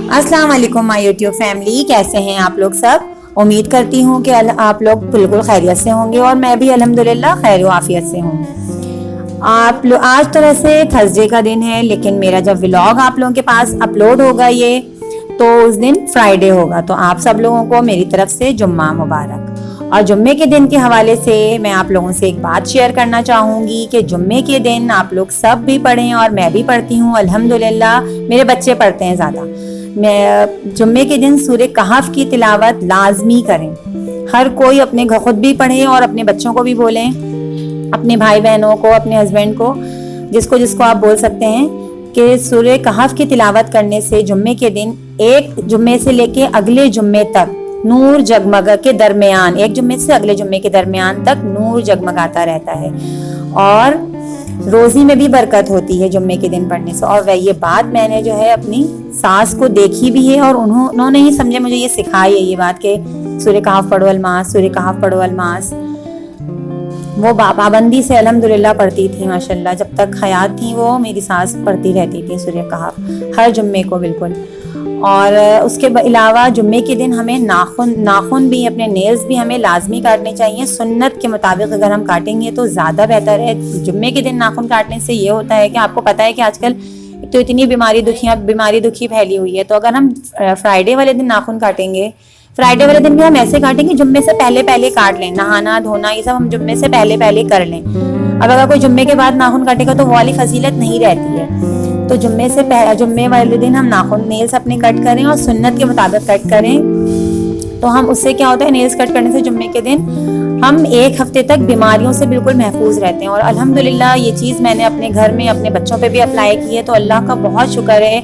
अस्सलाम वालेकुम my YouTube family, कैसे हैं आप लोग सब। उम्मीद करती हूँ कि आप लोग बिल्कुल खैरियत से होंगे और मैं भी अल्हम्दुलिल्लाह खैर आफियत से हूँ। आप लोग आज तो वैसे थर्सडे का दिन है, लेकिन मेरा जब व्लॉग आप लोगों के पास अपलोड होगा ये तो उस दिन फ्राइडे होगा। तो आप सब लोगों को मेरी तरफ से जुम्मा मुबारक। और जुम्मे के दिन के हवाले से मैं आप लोगों से एक बात शेयर करना चाहूँगी कि जुम्मे के दिन आप लोग सब भी पढ़ें और मैं भी पढ़ती हूँ अल्हम्दुलिल्लाह। मेरे बच्चे पढ़ते हैं ज़्यादा। मैं जुम्मे के दिन सूरह कहफ की तिलावत लाजमी करें। हर कोई अपने घर खुद भी पढ़े और अपने बच्चों को भी बोलें, अपने भाई बहनों को, अपने हस्बैंड को, जिसको जिसको आप बोल सकते हैं कि सूरह कहफ की तिलावत करने से जुम्मे के दिन एक जुम्मे से लेके अगले जुम्मे तक नूर जगमगा के दरमियान, एक जुम्मे से अगले जुम्मे के दरमियान तक नूर जगमगाता रहता है और रोजी में भी बरकत होती है जुम्मे के दिन पढ़ने से। और वह ये बात मैंने जो है अपनी सास को देखी भी है और उन्होंने ही समझे मुझे ये सिखाई है ये बात कि सूरह कहफ पढ़ो अलमास, सूरह कहफ पढ़ो अलमास। वो पाबंदी से अल्हम्दुलिल्लाह पढ़ती थी माशाल्लाह। जब तक हयात थी वो मेरी सास पढ़ती रहती थी सूरह कहफ हर जुम्मे को बिल्कुल। और उसके अलावा जुम्मे के दिन हमें नाखून भी, अपने नेल्स भी हमें लाजमी काटने चाहिए। सुन्नत के मुताबिक अगर हम काटेंगे तो ज़्यादा बेहतर है। जुम्मे के दिन नाखून काटने से ये होता है कि आपको पता है कि आजकल तो इतनी बीमारी दुखी फैली हुई है। तो अगर हम फ्राइडे वाले दिन नाखून काटेंगे, फ्राइडे वाले दिन भी हम ऐसे काटेंगे जुम्मे से पहले पहले काट लें। नहाना धोना ये सब हम जुम्मे से पहले पहले कर लें। अब अगर कोई जुम्मे के बाद नाखून काटेगा तो वो वाली फजीलत नहीं रहती है। तो जुम्मे वाले दिन हम नाखून नेल्स अपने कट करें और सुन्नत के मुताबिक कट करें। तो हम उससे क्या होता है, नेल्स कट करने से जुम्मे के दिन हम एक हफ्ते तक बीमारियों से बिल्कुल महफूज रहते हैं। और अल्हम्दुलिल्लाह ये चीज़ मैंने अपने घर में अपने बच्चों पे भी अप्लाई की है। तो अल्लाह का बहुत शुक्र है।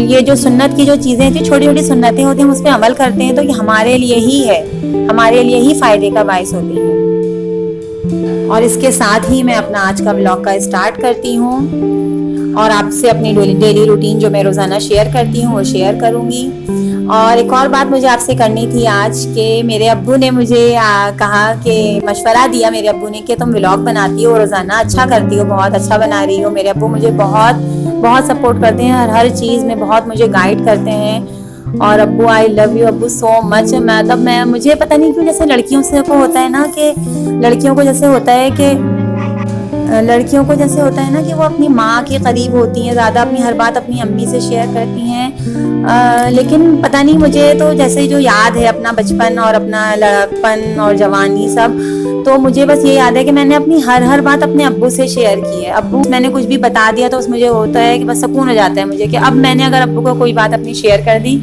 ये जो सुन्नत की जो चीज़ें जो छोटी छोटी सुन्नतें होती हैं हम उस पर अमल करते हैं तो ये हमारे लिए ही है, हमारे लिए ही फ़ायदे का बायस होती है। और इसके साथ ही मैं अपना आज का व्लॉग का स्टार्ट करती हूँ और आपसे अपनी डेली रूटीन जो मैं रोज़ाना शेयर करती हूँ वो शेयर करूँगी। और एक और बात मुझे आपसे करनी थी आज कि मेरे अब्बू ने मुझे कहा कि मशवरा दिया मेरे अब्बू ने कि तुम व्लॉग बनाती हो रोज़ाना, अच्छा करती हो, बहुत अच्छा बना रही हो। मेरे अब्बू मुझे बहुत बहुत सपोर्ट करते हैं हर चीज़ में, बहुत मुझे गाइड करते हैं। और अब्बू आई लव यू अब्बू सो मच। मतलब मैं मुझे पता नहीं क्यों जैसे लड़कियों से को होता है ना कि लड़कियों को जैसे होता है ना कि वो अपनी माँ के करीब होती हैं ज़्यादा, अपनी हर बात अपनी अम्मी से शेयर करती हैं। लेकिन पता नहीं मुझे तो जैसे जो याद है अपना बचपन और अपना लड़कपन और जवानी सब, तो मुझे बस ये याद है कि मैंने अपनी हर बात अपने अब्बू से शेयर की है। अब्बू मैंने कुछ भी बता दिया तो उस मुझे होता है कि बस सुकून हो जाता है मुझे कि अब मैंने अगर अब्बू को कोई बात अपनी शेयर कर दी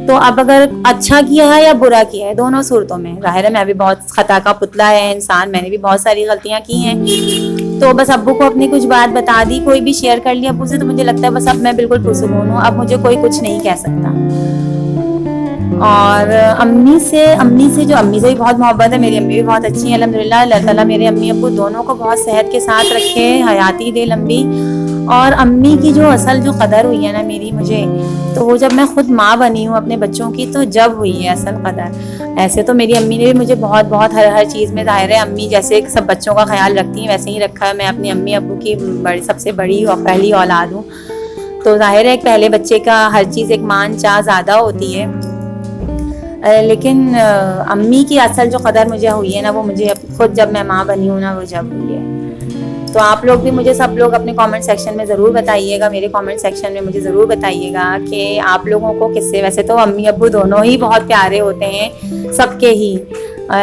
तो अब अगर अच्छा किया है या बुरा किया है, दोनों सूरतों में ज़ाहिर है मैं भी बहुत खता का पुतला है इंसान, मैंने भी बहुत सारी गलतियाँ की हैं। तो बस अब्बू को अपनी कुछ बात बता दी, कोई भी शेयर कर लिया अब्बू से, तो मुझे लगता है बस अब मैं बिल्कुल पुरसुकून हूँ, अब मुझे कोई कुछ नहीं कह सकता। और अम्मी से भी बहुत मोहब्बत है। मेरी अम्मी भी बहुत अच्छी है अल्हम्दुलिल्लाह। अल्लाह ताला मेरे अम्मी अब्बू दोनों को बहुत सेहत के साथ रखे, हयाती दे लंबी। और अम्मी की जो असल जो कदर हुई है ना मेरी मुझे, तो वो जब मैं खुद माँ बनी हूँ अपने बच्चों की तो जब हुई है असल कदर। ऐसे तो मेरी अम्मी ने भी मुझे बहुत बहुत हर चीज़ में, ज़ाहिर है अम्मी जैसे सब बच्चों का ख्याल रखती हैं वैसे ही रखा है। मैं अपनी अम्मी अब्बू की सबसे बड़ी और पहली औलाद हूँ, तो ज़ाहिर है पहले बच्चे का हर चीज़ एक मान चाह ज़्यादा होती है। लेकिन अम्मी की असल जो कदर मुझे हुई है ना वो मुझे खुद जब मैं माँ बनी हूँ ना वो जब हुई है। तो आप लोग भी मुझे सब लोग अपने कमेंट सेक्शन में ज़रूर बताइएगा, मेरे कमेंट सेक्शन में मुझे ज़रूर बताइएगा कि आप लोगों को किससे, वैसे तो अम्मी अब्बू दोनों ही बहुत प्यारे होते हैं सबके ही,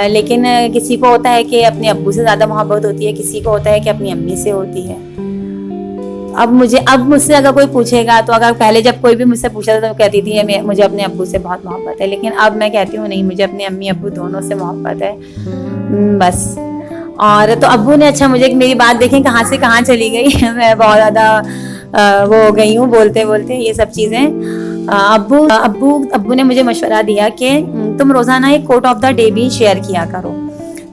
लेकिन किसी को होता है कि अपने अब्बू से ज़्यादा मोहब्बत होती है, किसी को होता है कि अपनी अम्मी से होती है। अब मुझसे अगर कोई पूछेगा तो अगर पहले जब कोई भी मुझसे पूछा था तो कहती थी मुझे अपने अब्बू से बहुत मोहब्बत है, लेकिन अब मैं कहती हूँ नहीं, मुझे अपने अम्मी अब्बू दोनों से मोहब्बत है बस। और तो अब्बू ने अच्छा मुझे मेरी बात देखें कहाँ से कहाँ चली गई मैं बहुत ज़्यादा वो हो गई हूँ बोलते बोलते ये सब चीज़ें। अब्बू ने मुझे मशवरा दिया कि तुम रोज़ाना एक कोट ऑफ द डे भी शेयर किया करो।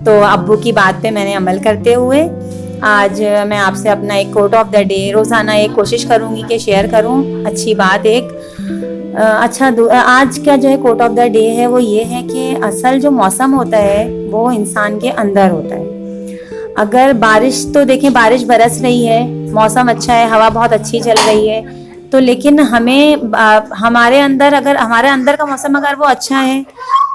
तो अब्बू की बात पे मैंने अमल करते हुए आज मैं आपसे अपना एक कोट ऑफ द डे रोज़ाना एक कोशिश करूँगी कि शेयर करूँ अच्छी बात एक अच्छा। आज का जो है कोट ऑफ द डे है वो ये है कि असल जो मौसम होता है वो इंसान के अंदर होता है। अगर बारिश, तो देखें बारिश बरस रही है, मौसम अच्छा है, हवा बहुत अच्छी चल रही है, तो लेकिन हमें हमारे अंदर, अगर हमारे अंदर का मौसम अगर वो अच्छा है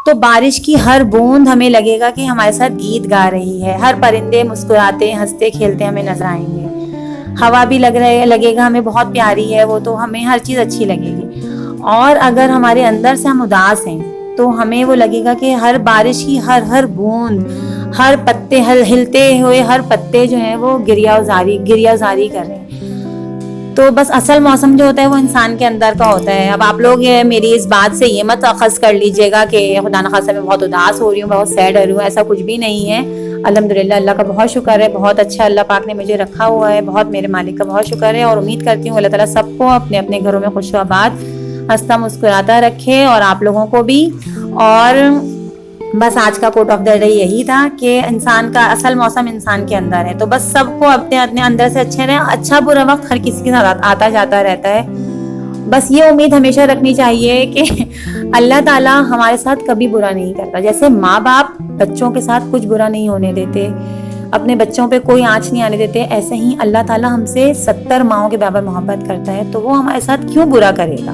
तो बारिश की हर बूंद हमें लगेगा कि हमारे साथ गीत गा रही है। हर परिंदे मुस्कुराते हंसते खेलते हमें नजर आएंगे। हवा भी लगेगा हमें बहुत प्यारी है वो, तो हमें हर चीज़ अच्छी लगेगी। और अगर हमारे अंदर से हम उदास हैं तो हमें वो लगेगा कि हर बारिश की हर हर बूंद, हर पत्ते, हर हिलते हुए हर पत्ते जो है वो गिरिया जारी कर रहे हैं। तो बस असल मौसम जो होता है वो इंसान के अंदर का होता है। अब आप लोग मेरी इस बात से ये मत अखज़ कर लीजिएगा कि खुदा न खास्ता मैं बहुत उदास हो रही हूँ, बहुत सैड हो रही हूँ, ऐसा कुछ भी नहीं है। अल्हम्दुलिल्लाह, अल्लाह का बहुत शुक्र है, बहुत अच्छा अल्लाह पाक ने मुझे रखा हुआ है, बहुत मेरे मालिक का बहुत शुक्र है। और उम्मीद करती हूँ अल्लाह ताला सबको अपने अपने घरों में खुशआबाद हंसता मुस्कुराता रखे, और आप लोगों को भी। और बस आज का कोट ऑफ द डे यही था कि इंसान का असल मौसम इंसान के अंदर है। तो बस सबको अपने अपने अंदर से अच्छे रहे। अच्छा बुरा वक्त हर किसी के साथ आता जाता रहता है। बस ये उम्मीद हमेशा रखनी चाहिए कि अल्लाह ताला हमारे साथ कभी बुरा नहीं करता। जैसे माँ बाप बच्चों के साथ कुछ बुरा नहीं होने देते, अपने बच्चों पे कोई आँच नहीं आने देते, ऐसे ही अल्लाह ताला हमसे 70 माओं के बराबर मोहब्बत करता है। तो वो हमारे साथ क्यों बुरा करेगा?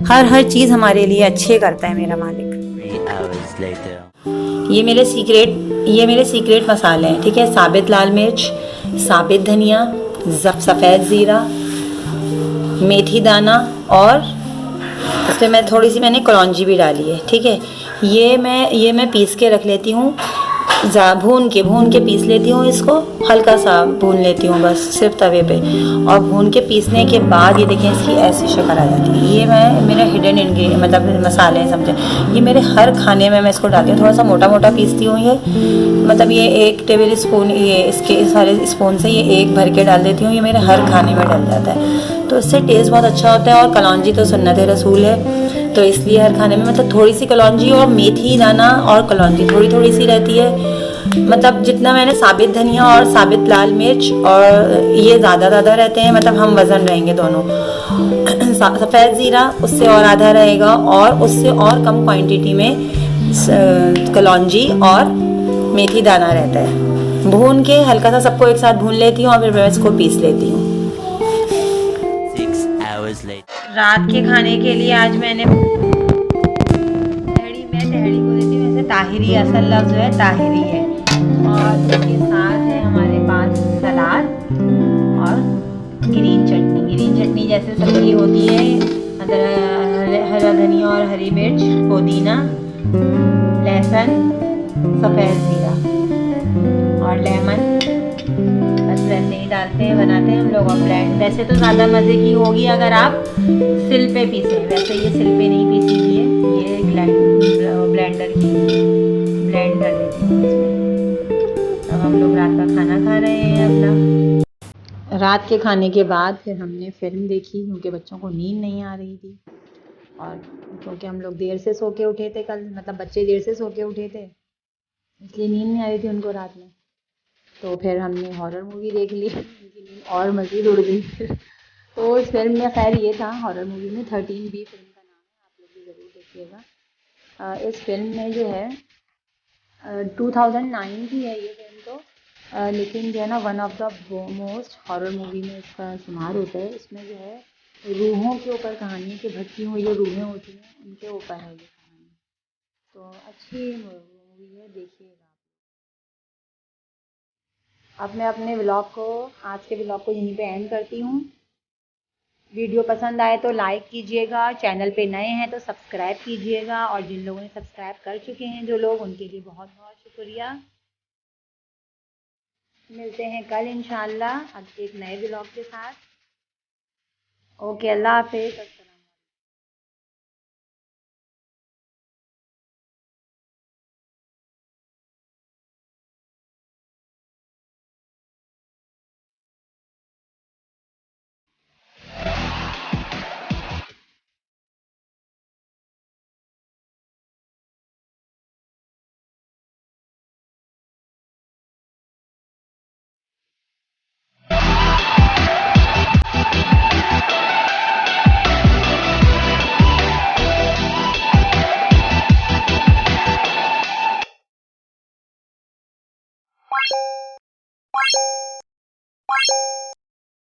हर हर चीज़ हमारे लिए अच्छे करता है मेरा मालिक। ये मेरे सीक्रेट मसाले हैं, ठीक है। साबित लाल मिर्च, साबित धनिया, सफ़ेद ज़ीरा, मेथी दाना, और इसमें मैं थोड़ी सी मैंने कलौंजी भी डाली है, ठीक है। ये मैं पीस के रख लेती हूँ, भून के पीस लेती हूँ इसको, हल्का सा भून लेती हूँ बस सिर्फ तवे पे। और भून के पीसने के बाद ये देखें इसकी ऐसी शक्ल आ जाती है। ये मेरा हिडन इंग्रेडिएंट मतलब मसाले हैं, समझे। ये मेरे हर खाने में मैं इसको डालती हूँ। थोड़ा सा मोटा मोटा पीसती हूँ ये, मतलब ये 1 टेबल स्पून, ये इसके सारे स्पून से ये 1 भर के डाल देती हूँ। ये मेरे हर खाने में डल जाता है, तो इससे टेस्ट बहुत अच्छा होता है। और कलौंजी तो सुन्नत रसूल है, तो इसलिए हर खाने में मतलब थोड़ी सी कलौंजी और मेथी दाना और कलौंजी थोड़ी थोड़ी सी रहती है। मतलब जितना मैंने साबित धनिया और साबित लाल मिर्च, और ये ज़्यादा रहते हैं, मतलब हम वज़न रहेंगे दोनों। सफ़ेद ज़ीरा उससे और आधा रहेगा, और उससे और कम क्वांटिटी में कलौंजी और मेथी दाना रहता है। भून के हल्का सा सबको एक साथ भून लेती हूँ और फिर मैं इसको पीस लेती हूँ। रात के खाने के लिए आज मैंने तहरी को देती हूँ वैसे ताहिरी, असल लफ्ज़ जो है ताहिरी है। और इसके साथ है हमारे पास सलाद और ग्रीन चटनी जैसे सब्ज़ी होती है। हरा धनिया और हरी मिर्च, पुदीना, लहसुन, सफ़ेद ज़ीरा और लेमन, बस वैसे ही डालते हैं, बनाते हैं हम लोग। और ब्लेंड, वैसे तो ज़्यादा मज़े की होगी अगर आप सिल पे पीसें, वैसे ये सिल पे नहीं पीसी हुई है, ये ब्लेंडर की ब्लेंड कर देती हूँ इसमें। अब हम लोग रात का खाना खा रहे हैं अपना। रात के खाने के बाद फिर हमने फ़िल्म देखी, क्योंकि बच्चों को नींद नहीं आ रही थी, और क्योंकि हम लोग देर से सो के उठे थे कल, मतलब बच्चे देर से सो के उठे थे, इसलिए नींद नहीं आ रही थी उनको रात में। तो फिर हमने हॉरर मूवी देख ली, उनकी नींद और मज़ीद उड़ गई फिर। तो इस फिल्म में खैर ये था, हॉरर मूवी में 13B फिल्म का नाम है, आप लोग भी ज़रूर देखिएगा। इस फिल्म में जो है 2009 की है ये फिल्म तो, लेकिन जो है ना one of the most horror movie में इसका शुमार होता है। इसमें जो है रूहों के ऊपर कहानी है, कि भटकी हुई जो रूहें होती हैं उनके ऊपर है ये कहानी। तो अच्छी मूवी है, देखिएगा। अब मैं अपने व्लॉग को, आज के व्लॉग को यहीं पे एंड करती हूँ। वीडियो पसंद आए तो लाइक कीजिएगा, चैनल पे नए हैं तो सब्सक्राइब कीजिएगा, और जिन लोगों ने सब्सक्राइब कर चुके हैं जो लोग, उनके लिए बहुत बहुत शुक्रिया। मिलते हैं कल इंशाल्लाह अब एक नए व्लॉग के साथ। ओके, अल्लाह हाफिज़।